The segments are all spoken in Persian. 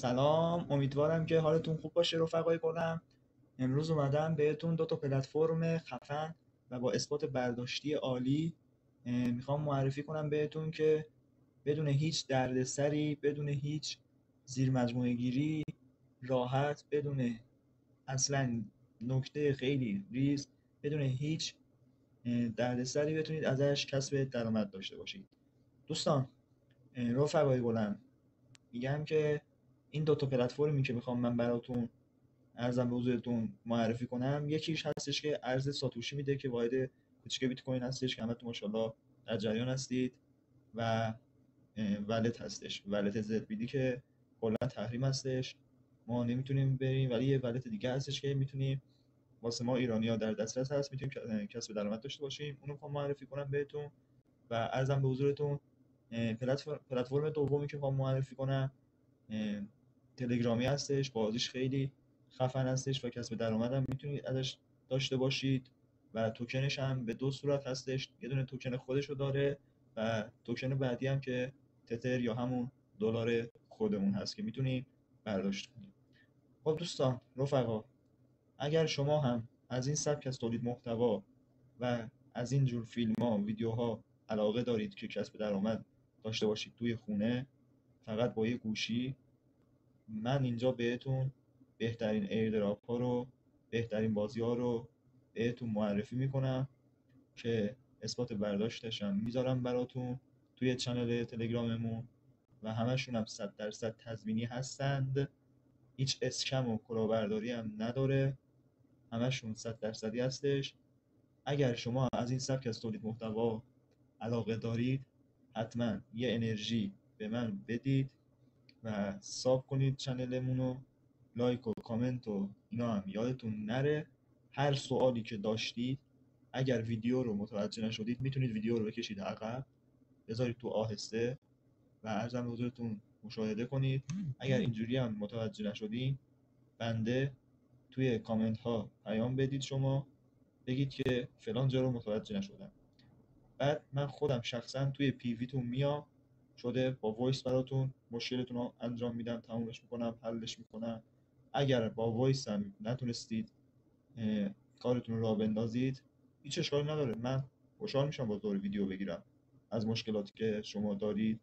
سلام، امیدوارم که حالتون خوب باشه رفقای گلم. امروز اومدم بهتون دو تا پلتفرم خفن و با اثبات برداشتی عالی میخوام معرفی کنم بهتون که بدون هیچ دردسری، بدون هیچ زیر مجموعه گیری، راحت، بدون اصلا نکته خیلی ریز، بدون هیچ دردسری بتونید ازش کسب درآمد داشته باشید. دوستان، رفقای گلم، میگم که این دو تا پلتفرمی که میخوام من براتون ارزم به حضورتون معرفی کنم، یکیش هستش که ارز ساتوشی میده که واحد کوچیک بیت کوین هستش که همتون ماشاءالله در جریان هستید، و ولت هستش، ولت زد بیدی که کلا تحریم هستش، ما نمیتونیم بریم، ولی یه ولت دیگه هستش که میتونیم واسه ما ایرانی‌ها در دسترس هست، میتونیم کسب درآمد داشته باشیم. اونو میخوام معرفی کنم بهتون و ارزم به حضورتون پلتفرم دومی که میخوام معرفی کنم تلگرامی هستش، بازیش خیلی خفن هستش و کسب درآمد هم میتونید ازش داشته باشید و توکنش هم به دو صورت هستش، یه دونه توکن خودشو داره و توکن بعدی هم که تتر یا همون دلار خودمون هست که میتونید برداشت کنید. خب دوستان، رفقا، اگر شما هم از این سبک از تولید محتوا و از این جور فیلم ها، ویدیوها علاقه دارید که کسب درآمد داشته باشید توی خونه فقط با یه گوشی، من اینجا بهتون بهترین ایردراپ ها رو، بهترین بازی ها رو بهتون معرفی میکنم که اثبات برداشتش هم میذارم براتون توی چنل تلگراممون و همشون هم 100% تضمینی هستند، هیچ اسکم و کلاهبرداری هم نداره، همشون 100% هستش. اگر شما از این سبک از تولید محتوا علاقه دارید، حتما یه انرژی به من بدید و ساب کنید چنلمونو، لایک و کامنت و اینا هم یادتون نره. هر سوالی که داشتید، اگر ویدیو رو متوجه نشدید میتونید ویدیو رو بکشید عقب، بذارید تو آهسته و ارزم به حضورتون مشاهده کنید. اگر اینجوری هم متوجه نشدین، بنده توی کامنت ها پیام بدید، شما بگید که فلان جا رو متوجه نشدم، بعد من خودم شخصا توی پیویتون میام، شده با وایس براتون مشکلتون رو انجام میدم، تمومش میکنم، حلش میکنم. اگر با وایس هم نتونستید کارتون رو راه بندازید، هیچ اشکالی نداره، من خوشحال میشم با دور ویدیو بگیرم از مشکلاتی که شما دارید.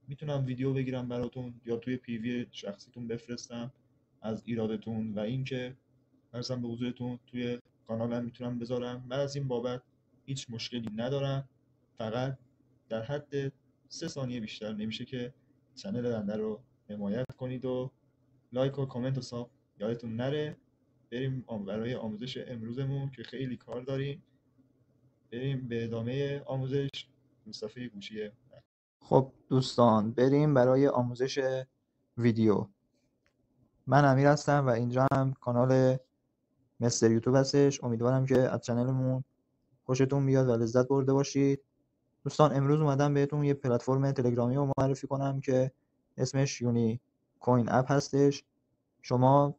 میتونم ویدیو بگیرم براتون یا توی پیوی شخصیتون بفرستم از ایرادتون، و اینکه ارزم به حضورتون توی کانالم میتونم بذارم. من از این بابت هیچ مشکلی ندارم، فقط در حد 3 ثانیه بیشتر نمیشه که چنل بنده رو حمایت کنید و لایک و کامنت و ساب یادتون نره. بریم برای آموزش امروزمون که خیلی کار داریم، بریم به ادامه آموزش. مصطفی گوشیه. خب دوستان، بریم برای آموزش ویدیو. من امیر هستم و اینجا هم کانال مستر یوتیوب هستش. امیدوارم که از چنلمون خوشتون بیاد و لذت برده باشید. دوستان، امروز اومدم بهتون یه پلتفرم تلگرامی رو معرفی کنم که اسمش یونی کوین اپ هستش. شما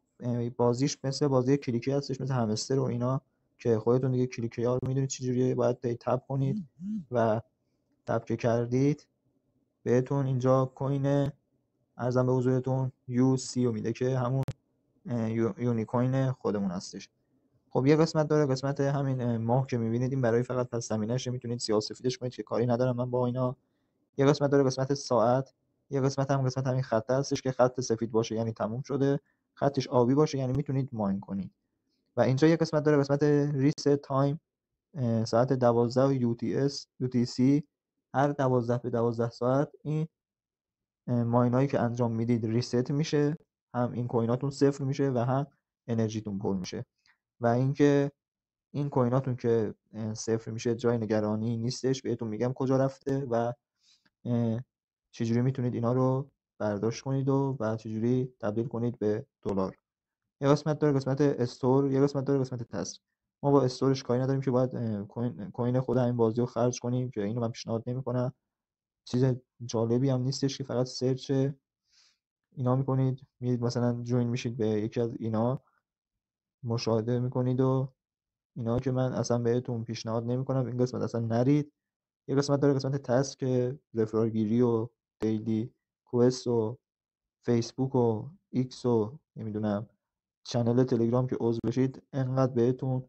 بازیش مثل بازی کلیکی هستش، مثل همستر و اینا که خودتون دیگه کلیکی ها رو میدونید چجوریه، باید تپ کنید و تپ که کردید بهتون اینجا کوین ارزم به حضورتون UC رو میده که همون یونی کوین خودمون هستش. خب یه قسمت داره، قسمت همین ماه که میبینید این برای فقط پس زمینه‌اش، میتونید سیاه سفیدش کنید که کاری ندارم من با اینا. یه قسمت داره، قسمت ساعت. یه قسمت همین خط هستش که خط سفید باشه یعنی تموم شده، خطش آبی باشه یعنی میتونید ماین کنید. و اینجا یه قسمت داره، قسمت ریست تایم، ساعت 12 UTC. هر 12 به 12 ساعت این ماینایی که انجام میدید ریست میشه، هم این کویناتون صفر میشه و هم انرژیتون پر میشه. و اینکه این کویناتون که صفر میشه جای نگرانی نیستش، بهتون میگم کجا رفته و چجوری میتونید اینا رو برداشت کنید و بعد چجوری تبدیل کنید به دلار. یه قسمت داره قسمت استور، یه قسمت داره قسمت تست. ما با استورش کاری نداریم که باید کوین خود همین بازی رو خرج کنیم، که اینو من پیشنهاد نمیکنم. چیز جالبی هم نیستش که فقط سرچ اینا میکنید، میرید مثلا جوین میشید به یکی از اینا، مشاهده میکنید و اینا که من اصلا بهتون پیشنهاد نمیکنم، این قسمت اصلا نرید. یه قسمت داره قسمت تست که رفرال گیری و دیلی کوست و فیسبوک و ایکس و نمیدونم چنل تلگرام که عضو بشید انقدر بهتون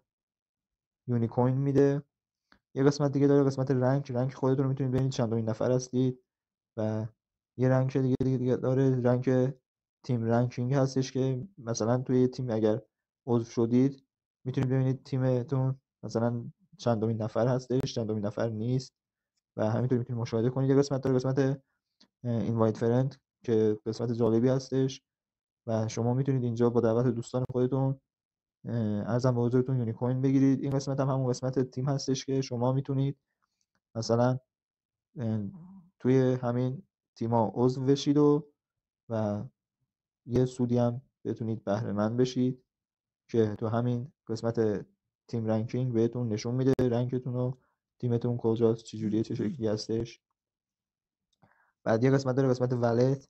یونی کوین میده. یه قسمت دیگه داره، قسمت رنک خودتون رو میتونید ببینید چندمین نفر هستید. و یه رنک دیگه داره، رنک تیم رنکینگ هستش که مثلا توی یه تیم اگر عضو شدید میتونید ببینید تیمتون مثلا چندمین نفر هستش، چندمین نفر نیست و همینطور میتونید مشاهده کنید. یه قسمت داره، قسمت اینوایت فرند که قسمت جالبی هستش و شما میتونید اینجا با دعوت دوستان خودتون ارزم به حضورتون یونی کوین بگیرید. این قسمت هم همون قسمت تیم هستش که شما میتونید مثلا توی همین تیما عضو بشید و یه سودی هم بتونید بهره مند بشید که تو همین قسمت تیم رنکینگ بهتون نشون میده رنکتون و تیمتون کجاست، چجوریه، چه شکلی هستش. بعد یه قسمت داره، قسمت ولت.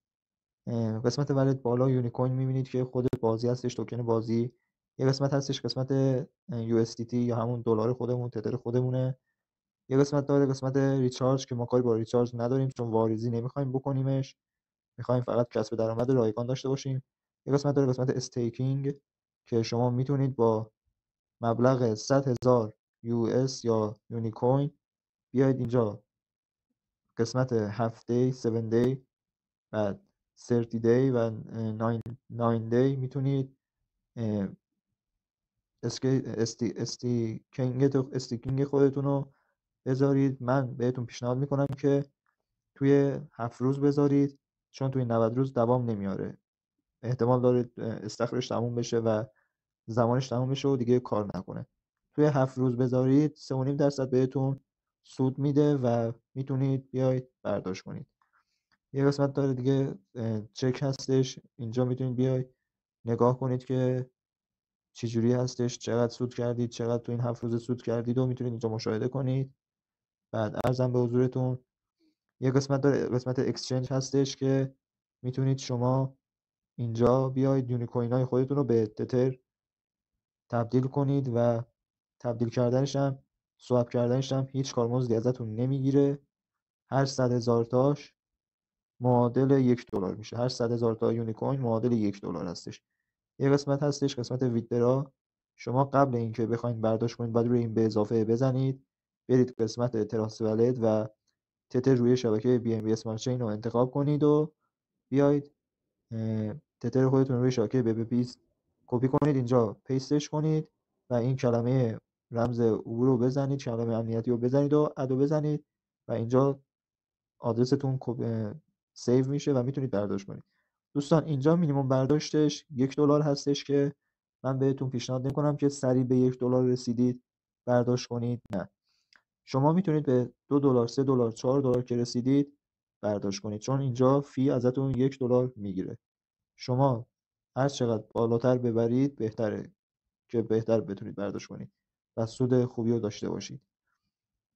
قسمت ولت بالا یونی کوین میبینید که خود بازی هستش، توکن بازی. یه قسمت هستش قسمت USDT یا همون دلار خودمون، تتر خودمونه. یه قسمت داره قسمت ریچارج که ما کاری با ریچارج نداریم چون واریزی نمیخوایم بکنیمش، میخوایم فقط کسب درآمد رایگان داشته باشیم. یه قسمت داره قسمت استیکینگ که شما میتونید با مبلغ 100,000 US یا یونی کوین بیاید اینجا قسمت 7 دی، 7 دی، بعد 30 دی و 9 دی میتونید استیکینگ خودتون رو بذارید. من بهتون پیشنهاد میکنم که توی 7 روز بذارید چون توی 90 روز دوام نمیاره، احتمال داره استخرش تموم بشه و زمانش تموم بشه و دیگه کار نکنه. توی 7 روز بذارید 3.5% بهتون سود میده و میتونید بیاید برداشت کنید. یه قسمت داره دیگه چک هستش، اینجا میتونید بیاید نگاه کنید که چجوری هستش، چقدر سود کردید، چقدر تو این 7 روز سود کردید و میتونید اینجا مشاهده کنید. بعد ارزم به حضورتون یه قسمت داره، قسمت اکسچنج هستش که میتونید شما اینجا بیاید یونی کوین های خودتون رو به تتر تبدیل کنید و تبدیل کردنش هم سواب کردنش هم هیچ کارمزدی ازتون نمیگیره. هر 100,000 تاش معادل $1 میشه. هر 100,000 تا یونی کوین معادل $1 هستش. یه قسمت هستش قسمت ویدرا. شما قبل اینکه بخواید برداشت کنید باید روی این به اضافه بزنید، برید قسمت تراس ولت و تتر روی شبکه BNB اسمارت چین رو انتخاب کنید و بیاید تتر خودتون روی شبکه BBP کپی کنید، اینجا پیستش کنید و این کلمه رمز عبور رو بزنید، کلمه امنیتی رو بزنید و ادو بزنید و اینجا آدرستون سیو میشه و میتونید برداشت کنید. دوستان اینجا مینیمم برداشتش $1 هستش که من بهتون پیشنهاد نمیکنم که سریع به $1 رسیدید برداشت کنید، نه، شما میتونید به $2، $3، $4 که رسیدید برداشت کنید چون اینجا فی ازتون $1 میگیره. شما هر چقدر بالاتر ببرید بهتره که بهتر بتونید برداشت کنید و سود خوبی رو داشته باشید.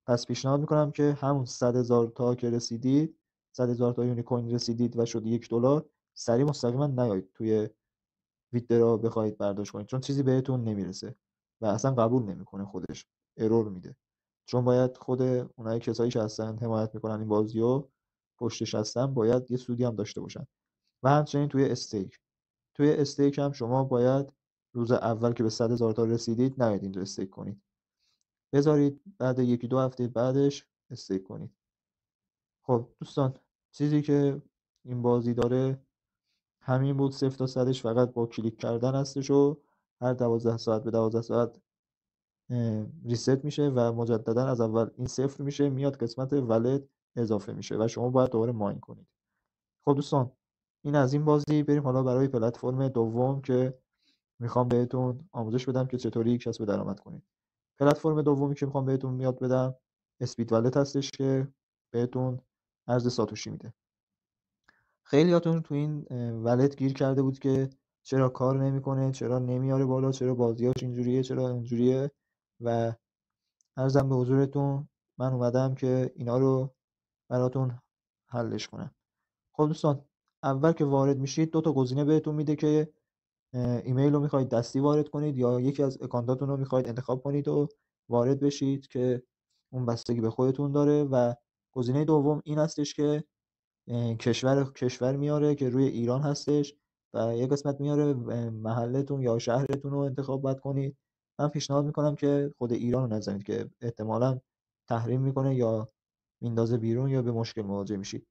پس پیشنهاد میکنم که همون 100,000 تا که رسیدید، 100,000 تا یونی کوین رسیدید و شد $1، سریع مستقیما نیایید توی ویدرا بخواید برداشت کنید چون چیزی بهتون نمیرسه و اصلا قبول نمیکنه، خودش ارور میده. چون باید خود اونایی کسایی که هستن حمایت میکنن این بازیو پشتش هستن باید یه سودی هم داشته باشن. و همچنین توی استیک هم شما باید روز اول که به 100,000 تا رسیدید نیاید اینجا استیک کنید، بذارید بعد 1-2 هفته بعدش استیک کنید. خب دوستان چیزی که این بازی داره همین بود، 0 تا 100ش فقط با کلیک کردن هستش و هر 12 ساعت به 12 ساعت ریست میشه و مجددا از اول این 0 میشه، میاد قسمت ولت اضافه میشه و شما باید دوباره ماین کنید. خب دوستان این از این بازی. بریم حالا برای پلتفرم دوم که میخوام بهتون آموزش بدم که چطوری کسب درآمد کنید. پلتفرم دومی که میخوام بهتون یاد بدم اسپید ولت هستش که بهتون ارز ساتوشی میده. خیلیاتون تو این ولت گیر کرده بود که چرا کار نمیکنه، چرا نمیاره بالا، چرا بازیاش اینجوریه، چرا اونجوریه و عرضم به حضورتون من اومدم که اینا رو براتون حلش کنم. خب دوستان اول که وارد میشید 2 تا گزینه بهتون میده که ایمیل رو میخواید دستی وارد کنید یا یکی از اکانتاتون رو میخواید انتخاب کنید و وارد بشید که اون بستگی به خودتون داره. و گزینه دوم این هستش که کشور میاره که روی ایران هستش و یه قسمت میاره محلتون یا شهرتون رو انتخاب باید کنید. من پیشنهاد میکنم که خود ایران رو نزنید که احتمالاً تحریم میکنه یا میندازه بیرون یا به مشکل مواجه میشید.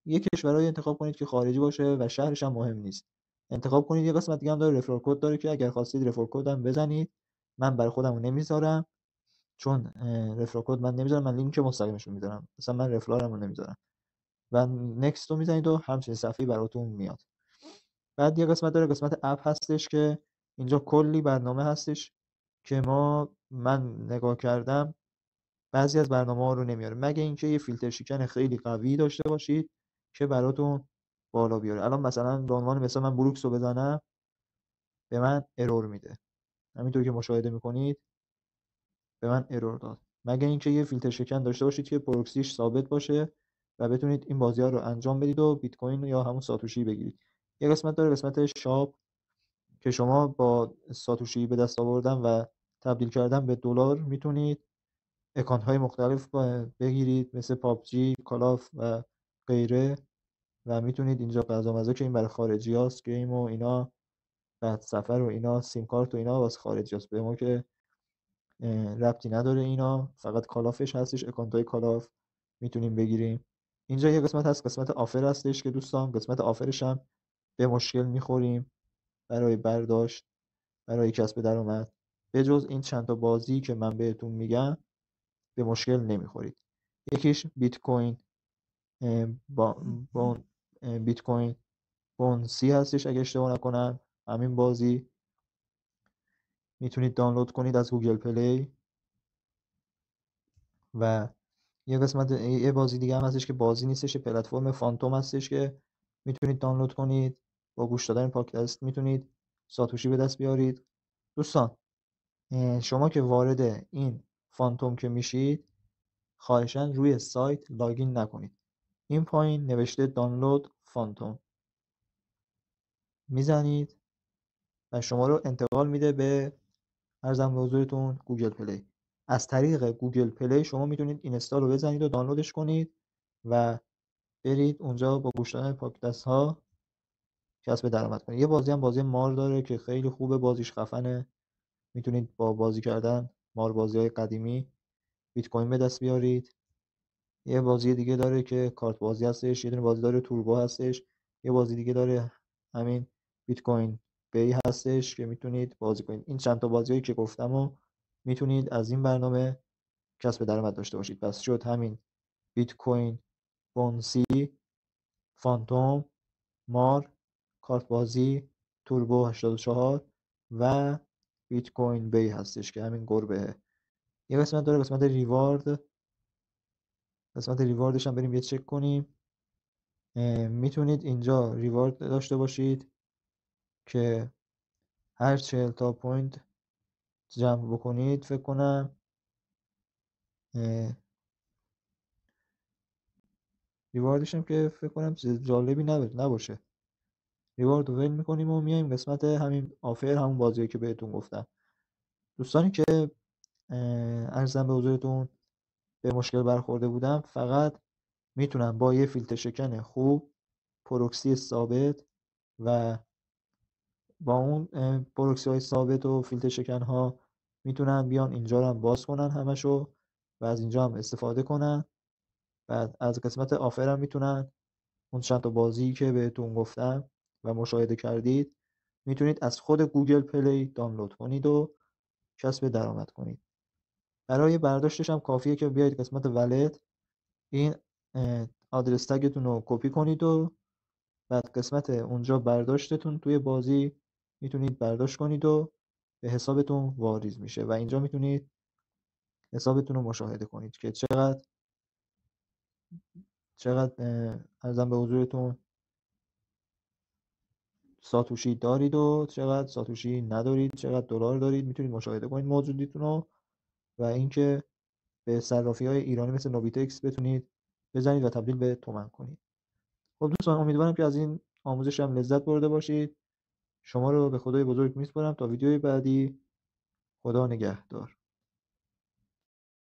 یه کشورایی انتخاب کنید که خارجی باشه و شهرش هم مهم نیست. انتخاب کنید. یه قسمت دیگه هم داره رفرال کد داره که اگر خواستید رفرال کد هم بزنید. من برای خودم نمیذارم چون رفرال کد من نمیذارم، من لینک مستقیمشون میذارم، مثلا من رفرالم رو نمیذارم و نکست رو میزنید و همچین صفحه‌ای براتون میاد. بعد یه قسمت داره، قسمت اپ هستش که اینجا کلی برنامه هستش که من نگاه کردم بعضی از برنامه‌ها رو نمیاره مگه اینکه یه فیلتر شکن خیلی قوی داشته باشید که براتون بالا بیاره. الان مثلا به عنوان مثال من بروکس رو بزنم به من ارور میده، همینطور که مشاهده میکنید به من ارور داد. مگه اینکه یه فیلتر شکن داشته باشید که پروکسیش ثابت باشه و بتونید این بازی‌ها رو انجام بدید و بیت کوین یا همون ساتوشی بگیرید. یه قسمت داره، قسمت شاپ، که شما با ساتوشی به دست آوردن و تبدیل کردن به دلار میتونید اکانت های مختلف بگیرید مثل پابجی، کالاف و غیره و میتونید اینجا غذا مزه که این برای خارجی هاست، گیم و اینا، بعد سفر و اینا، سیم کارت و اینا واسه خارجی هاست. به ما که ربطی نداره، اینا فقط کالافش هستش، اکانت های کالاف میتونیم بگیریم. اینجا یه قسمت هست، قسمت آفر هستش که دوستان قسمت آفرش هم به مشکل میخوریم برای برداشت، برای کسب درآمد. به جز این چند تا بازی که من بهتون میگم به مشکل نمیخورید. یکیش بیت کوین با بیت کوین بونسی هستش اگه اشتباه نکنم. همین بازی میتونید دانلود کنید از گوگل پلی. و یه بازی دیگه هم هستش که بازی نیستش، پلتفرم فانتوم هستش که میتونید دانلود کنید. با گوش دادن پادکست میتونید ساتوشی به دست بیارید. دوستان شما که وارد این فانتوم که میشید خواهشاً روی سایت لاگین نکنید. این پایین نوشته دانلود فانتوم، میزنید و شما رو انتقال میده به ارزم به حضورتون گوگل پلی. از طریق گوگل پلی شما میتونید اینستال رو بزنید و دانلودش کنید و برید اونجا با گوش دادن پادکست ها کسب درآمد کنید. یه بازی هم بازی مار داره که خیلی خوبه، بازیش خفنه، میتونید با بازی کردن مار بازی های قدیمی بیت کوین به دست بیارید. یه بازی دیگه داره که کارت بازی هستش، یه دونه بازی داره توربو هستش، یه بازی دیگه داره همین بیت کوین بی هستش که میتونید بازی کنید. این چند تا بازیایی که گفتم و میتونید از این برنامه کسب درآمد داشته باشید. پس شد همین بیت کوین بونسی، فانتوم، مار، کارت بازی، توربو 84 و بیت کوین بی هستش که همین گربه. یه قسمت داره، قسمت ریوارد. قسمت ریواردش هم بریم یه چک کنیم. میتونید اینجا ریوارد داشته باشید که هر 40 تا پوینت جمع بکنید فکر کنم ریواردش هم که فکر کنم چیز جالبی نباشه. ریوارد رو ول میکنیم و میایم قسمت همین آفر، همون بازی که بهتون گفتم. دوستانی که ارزم به حضورتون به مشکل برخورده بودم فقط میتونم با یه فیلتر شکن خوب، پروکسی ثابت و با اون پروکسی های ثابت و فیلتر شکن ها میتونن بیان اینجا رو هم باز کنن همشو و از اینجا هم استفاده کنن. بعد از قسمت آفر هم میتونن اون چند تا بازی که بهتون گفتم و مشاهده کردید میتونید از خود گوگل پلی دانلود کنید و کسب درآمد کنید. برای برداشتش هم کافیه که بیاید قسمت ولت، این آدرس تگتون رو کپی کنید و بعد قسمت اونجا برداشتتون توی بازی میتونید برداشت کنید و به حسابتون واریز میشه و اینجا میتونید حسابتون رو مشاهده کنید که چقدر ارزم به حضورتون ساتوشی دارید و چقدر ساتوشی ندارید، چقدر دلار دارید، میتونید مشاهده کنید موجودیتون رو و اینکه به صرافی های ایرانی مثل نوبیتکس بتونید بزنید و تبدیل به تومن کنید. خب دوستان امیدوارم که از این آموزش هم لذت برده باشید. شما رو به خدای بزرگ میسپارم تا ویدیوی بعدی. خدا نگهدار.